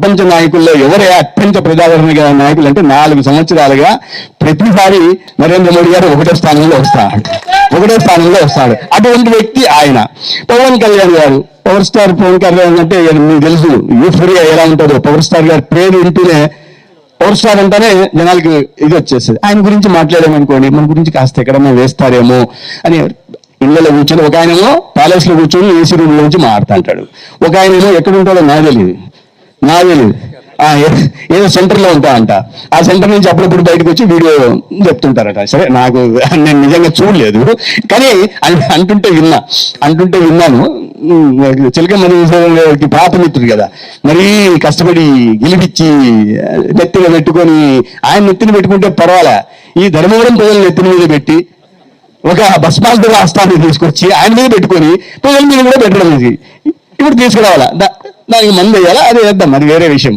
ప్రపంచ నాయకుల్లో ఎవరే అత్యంత ప్రజాదరణ గల నాయకులు అంటే 4 సంవత్సరాలుగా ప్రతిసారి నరేంద్ర మోడీ గారు ఒకటో స్థానంలో వస్తాడు. అటువంటి వ్యక్తి ఆయన. పవన్ కళ్యాణ్ గారు, పవర్ స్టార్ పవన్ కళ్యాణ్ అంటే మీకు తెలుసు యూఫోరియా ఎలా ఉంటుందో. పవర్ స్టార్ గారు పేరు వింటూనే పవర్ స్టార్ అంటేనే జనాలకి ఇది వచ్చేస్తుంది. ఆయన గురించి మాట్లాడామనుకోండి, మన గురించి కాస్త ఎక్కడన్నా వేస్తారేమో అని ఇళ్ళలో కూర్చొని, ఒక ఆయనేమో ప్యాలెస్ లో కూర్చొని ఏసీ రూమ్ నుంచి మాట్లాడతాడు, ఒక ఆయనేమో ఎక్కడ ఉంటాడో నాకు తెలియదు ఏదో సెంటర్లో ఉంటాడంట. ఆ సెంటర్ నుంచి అప్పుడప్పుడు బయటకు వచ్చి వీడియో చెప్తుంటారట. సరే, నాకు నేను నిజంగా చూడలేదు, కానీ అంటుంటే విన్నాను. చిలకమణి పాపమిత్రుడు కదా, మరీ కష్టపడి గెలిపించి నెత్తిన పెట్టుకొని, ఆయన నెత్తిన పెట్టుకుంటే పర్వాలే, ఈ ధర్మవరం ప్రజల నెత్తిన మీద పెట్టి ఒక భస్మాసుర రాష్ట్రాన్ని తీసుకొచ్చి ఆయన మీద పెట్టుకొని ప్రజల మీద కూడా పెట్టడం, ఇప్పుడు తీసుకురావాలా, దానికి మంది వేయాలా, అది వేద్దాం, అది వేరే విషయం.